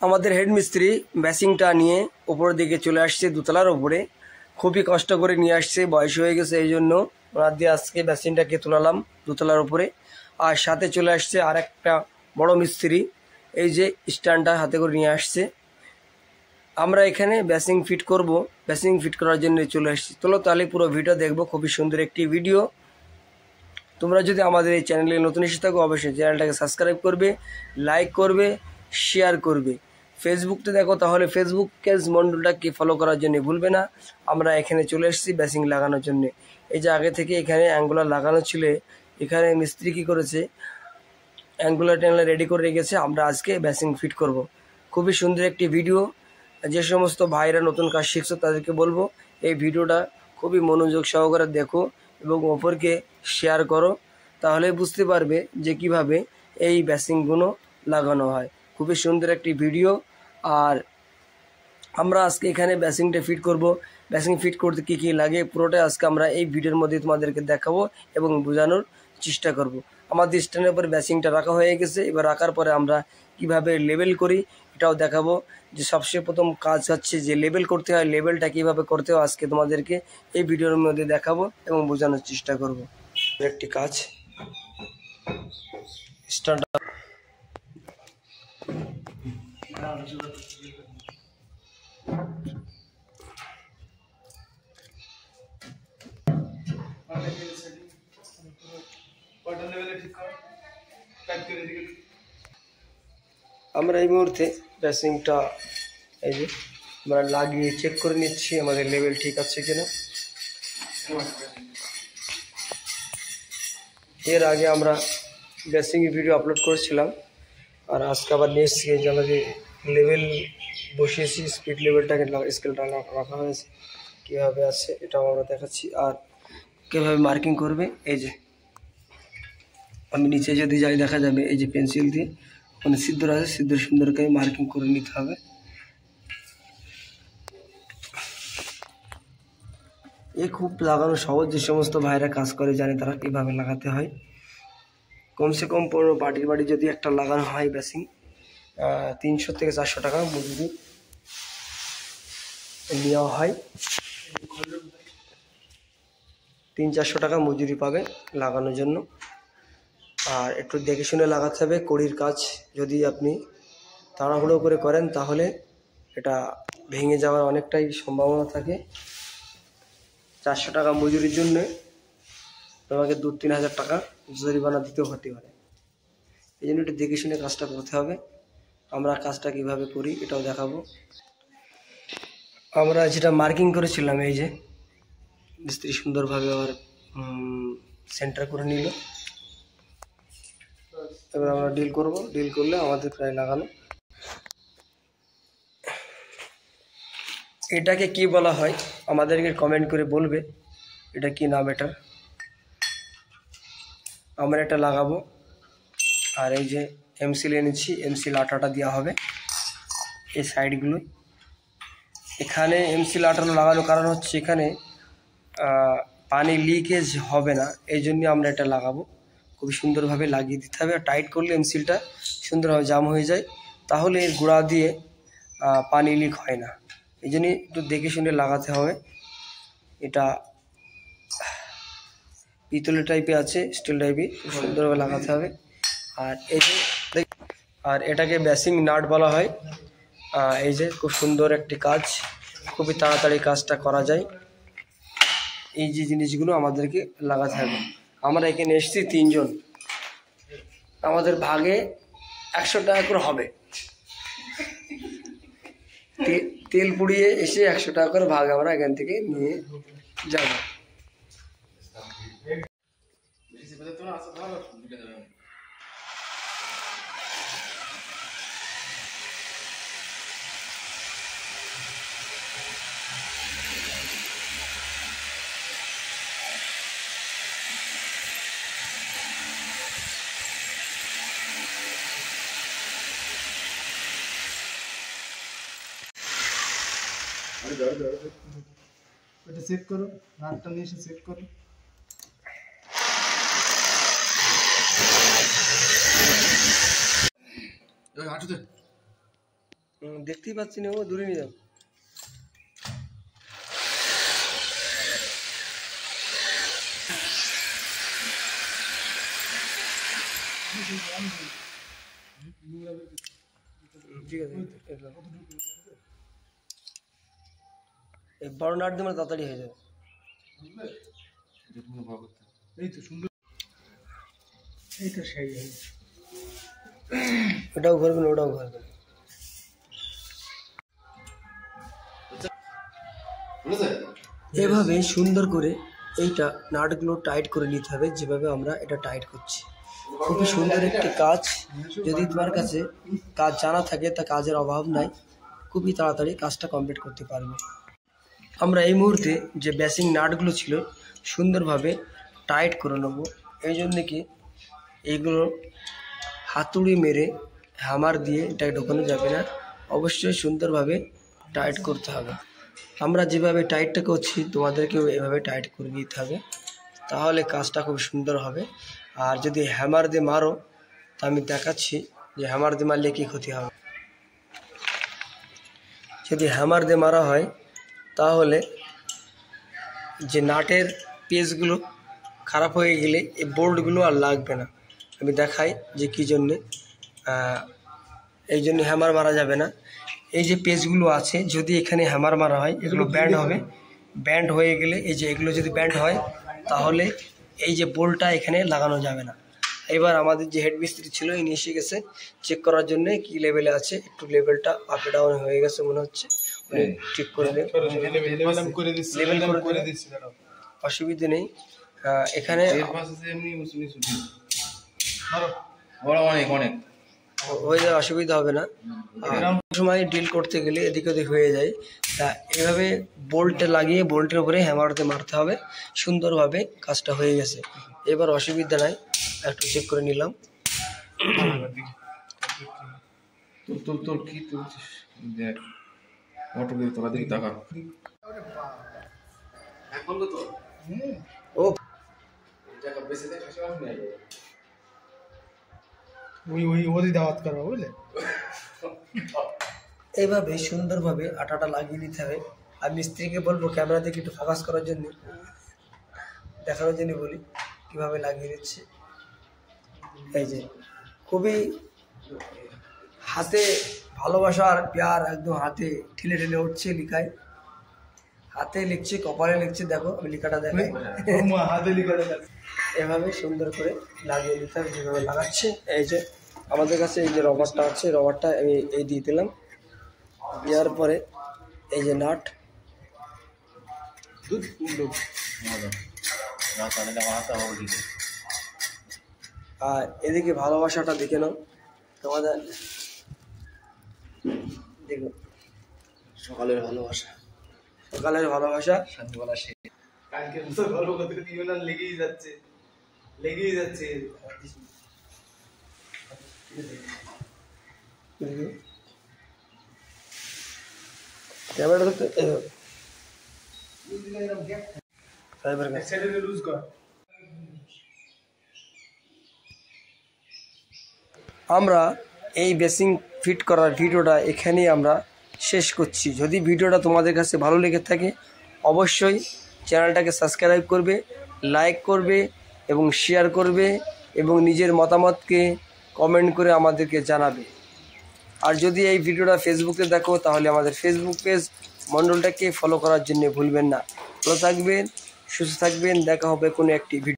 আমাদের হেড মিস্ত্রি বেসিংটা নিয়ে উপরের দিকে চলে আসছে দোতলার উপরে। খুবই কষ্ট করে নিয়ে আসছে, বয়স হয়ে গেছে, এই জন্য ওনার দিয়ে আজকে বেসিংটাকে তুলালাম দোতলার উপরে। আর সাথে চলে আসছে আর একটা বড় মিস্ত্রি, এই যে স্ট্যান্ডটা হাতে করে নিয়ে আসছে। আমরা এখানে বেসিং ফিট করব, বেসিং ফিট করার জন্য চলে আসছি। চলো তাহলে পুরো ভিডিও দেখবো, খুবই সুন্দর একটি ভিডিও। তোমরা যদি আমাদের এই চ্যানেলে নতুন এসে থাকো অবশ্যই চ্যানেলটাকে সাবস্ক্রাইব করবে, লাইক করবে, শেয়ার করবে। ফেসবুকতে দেখো তাহলে ফেসবুক পেজ মন্ডলটাকে ফলো করার জন্য ভুলবে না। আমরা এখানে চলে এসেছি বেসিং লাগানোর জন্য। এই যে আগে থেকে এখানে অ্যাঙ্গুলার লাগানো ছিল, এখানে মিস্ত্রি কী করেছে, অ্যাঙ্গুলার ট্যাঙ্গুলার রেডি করে রেখেছে। আমরা আজকে বেসিং ফিট করব। খুবই সুন্দর একটি ভিডিও। যে সমস্ত ভাইরা নতুন কাজ শিখছো তাদেরকে বলবো এই ভিডিওটা খুবই মনোযোগ সহকারে দেখো এবং অপরকে শেয়ার করো, তাহলে বুঝতে পারবে যে কিভাবে এই বেসিংগুলো লাগানো হয়। খুবই সুন্দর একটি ভিডিও। আর আমরা আজকে এখানে বেসিংটা ফিট করব। বেসিং ফিট করতে কী কী লাগে পুরোটাই আজকে আমরা এই ভিডিওর মধ্যে তোমাদেরকে দেখাবো এবং বোঝানোর চেষ্টা করব। আমাদের স্ট্যান্ডের উপরে বেসিংটা রাখা হয়ে গেছে, এবার রাখার পরে আমরা কিভাবে লেবেল করি এটাও দেখাবো। যে সবচেয়ে প্রথম কাজ হচ্ছে যে লেবেল করতে হয়, লেবেলটা কীভাবে করতে হয় আজকে তোমাদেরকে এই ভিডিওর মধ্যে দেখাবো এবং বোঝানোর চেষ্টা করব। একটি কাজ স্ট্যান্ড আমরা এই মুহূর্তে বেসিংটা এই যে আমরা লাগিয়ে চেক করে নিচ্ছি আমাদের লেভেল ঠিক আছে কিনা। এর আগে আমরা বেসিং ভিডিও আপলোড করেছিলাম, আর আজকে আবার নিয়ে এসেছি যে আমাদের লেভেল বসিয়েছি, স্পিড লেভেলটাকে স্কেলটা রাখা হয়েছে, কীভাবে আছে এটাও আমরা দেখাচ্ছি। আর কীভাবে মার্কিং করবে, এই যে আমি নিচে যদি যাই দেখা যাবে এই যে পেন্সিল দিয়ে মানে সিদ্ধর আছে, সিদ্ধর সুন্দর করে মার্কিং করে নিতে হবে। এ খুব লাগানো সহজ, যে সমস্ত ভাইরা কাজ করে জানে তারা কীভাবে লাগাতে হয়। কমসে কম 15 পার্টির বাড়ি যদি একটা লাগানো হয় বেসিং, 300 থেকে 400 টাকা মজুরি নেওয়া হয়। 300-400 টাকা মজুরি পাবে লাগানোর জন্য। আর একটু দেখে শুনে লাগাতে হবে। কড়ির কাজ যদি আপনি তাড়াহুড়ো করে করেন তাহলে এটা ভেঙে যাওয়ার অনেকটাই সম্ভাবনা থাকে। 400 টাকা মজুরির জন্য তোমাকে 2-3 হাজার টাকা জরিমানা দিতেও হতে পারে। এই জন্য একটু দেখে শুনে কাজটা করতে হবে। আমরা কাজটা কিভাবে করি এটাও দেখাবো। আমরা যেটা মার্কিং করেছিলাম, এই যে মিস্ত্রি সুন্দরভাবে আবার সেন্টার করে নিল। এবার আমরা ডিল করব, ডিল করলে আমাদের প্রায় লাগানো। এটাকে কি বলা হয় আমাদেরকে কমেন্ট করে বলবে, এটা কি নাম এটা। আমরা এটা লাগাবো। আর এই যে এমসিল এনেছি, এমসিল আঠাটা দেওয়া হবে এই সাইডগুলো। এখানে এমসিল আঠাটা লাগানোর কারণ হচ্ছে এখানে পানি লিকেজ হবে না, এই জন্য আমরা এটা লাগাবো। খুবই সুন্দরভাবে লাগিয়ে দিতে হবে। আর টাইট করলে এমসিলটা সুন্দরভাবে জাম হয়ে যায়, তাহলে এর গোড়া দিয়ে পানি লিক হয় না। এই জন্য একটু দেখে শুনে লাগাতে হবে। এটা পিতলের টাইপে আছে, স্টিল টাইপে, সুন্দরভাবে লাগাতে হবে। আর এই যে আর এটাকে বেসিং নাট বলা হয়। এই যে খুব সুন্দর একটি কাজ, খুবই তাড়াতাড়ি কাজটা করা যায়। এই যে জিনিসগুলো আমাদেরকে লাগাতে হবে। আমরা এখানে এসেছি 3 জন, আমাদের ভাগে 100 টাকা করে হবে। তেল পুড়িয়ে এসে 100 টাকা করে ভাগ আমরা এখান থেকে নিয়ে যাব। এটা সেট করো, নাটটা নিয়ে এসে সেট করো। হাঁটুতে দেখতেই পাচ্ছি না, ও দূরে নিয়ে যাও। ঠিক আছে, এই বড় নাট দিয়ে তাড়াতাড়ি হয়ে যাবে। এই তো সুন্দর, এই তো সেই ওটাও ঘুরবে না, ওটাও ঘুরবে না। এভাবে সুন্দর করে এইটা নাটগুলো টাইট করে নিতে হবে, যেভাবে আমরা এটা টাইট করছি। খুবই সুন্দর একটি কাজ। যদি তোমার কাছে কাজ জানা থাকে, তা কাজের অভাব নাই, খুবই তাড়াতাড়ি কাজটা কমপ্লিট করতে পারবে। আমরা এই মুহূর্তে যে বেসিং নাটগুলো ছিল সুন্দরভাবে টাইট করে নেব। এই জন্য কি এইগুলো হাতুড়ি মেরে হ্যামার দিয়ে এটা ঢোকানো যাবে না, অবশ্যই সুন্দরভাবে টাইট করতে হবে। আমরা যেভাবে টাইটটা করছি তোমাদেরকেও এভাবে টাইট করে নিতে হবে, তাহলে কাজটা খুব সুন্দর হবে। আর যদি হ্যামার দিয়ে মারো, তা আমি দেখাচ্ছি যে হ্যামার দিয়ে মারলে কী ক্ষতি হবে। যদি হ্যামার দিয়ে মারা হয় তাহলে যে নাটের পেজগুলো খারাপ হয়ে গেলে এই বোল্টগুলো আর লাগবে না। আমি দেখাই যে কী জন্যে। এই জন্য হ্যামার মারা যাবে না। এই যে পেজগুলো আছে, যদি এখানে হ্যামার মারা হয় এগুলো ব্যান্ড হবে। ব্যান্ড হয়ে গেলে এই যে এগুলো যদি ব্যান্ড হয়, তাহলে এই যে বোল্টটা এখানে লাগানো যাবে না। এবার আমাদের যে হেড মিস্ত্রি ছিল, ইনি এসে গেছে চেক করার জন্য কি লেভেলে আছে। একটু লেভেলটা আপ ডাউন হয়ে গেছে মনে হচ্ছে, ঠিক করে দেন। অসুবিধে নেই এখানে, হয়ে যায়, অসুবিধা হবে না। সময় ডিল করতে গেলে এদিক ওদিক হয়ে যায়, তা এভাবে বোল্টে লাগিয়ে বোল্টের উপরে হ্যামারতে মারতে হবে। সুন্দরভাবে কাজটা হয়ে গেছে, এবার অসুবিধা নাই। একটু চেক করে নিলাম। ও এইভাবে সুন্দরভাবে আটাটা লাগিয়ে নিতে হবে। আর মিস্ত্রিকে বলবো ক্যামেরা থেকে একটু ফোকাস করার জন্য, দেখানোর জন্য বলি কীভাবে লাগিয়ে দিচ্ছি। এই যে খুবই হাতে ভালোবাসা আর প্যার একদম হাতে ঠেলে ঠেলে উঠছে লিখায়। হাতে লিখছে, কপালে লিখছে, দেখো আমি লিখাটা দেখাই। এভাবে সুন্দর করে লাগিয়ে নিতে হবে যেভাবে লাগাচ্ছে। এই যে আমাদের কাছে এই যে রবারটা আছে, রবারটা আমি এই দিয়ে দিলাম। দেওয়ার পরে এই যে নাট, আর এদিকে ভালোবাসাটা দেখে নাও তোমাদের। দেখো সকালের ভালোবাসা, সকালের ভালোবাসা সন্ধ্যাবেলা শেষ। লেগেই যাচ্ছে, লেগেই যাচ্ছে। ক্যামেরাটা তো আমরা এই বেসিং ফিট করার ভিডিওটা এখানেই আমরা শেষ করছি। যদি ভিডিওটা তোমাদের কাছে ভালো লেগে থাকে, অবশ্যই চ্যানেলটাকে সাবস্ক্রাইব করবে, লাইক করবে এবং শেয়ার করবে, এবং নিজের মতামতকে কমেন্ট করে আমাদেরকে জানাবে। আর যদি এই ভিডিওটা ফেসবুকে দেখো, তাহলে আমাদের ফেসবুক পেজ মণ্ডলটাকে ফলো করার জন্য ভুলবেন না। ভালো থাকবেন, সুস্থ থাকবেন, দেখা হবে কোনো একটি ভিডিও।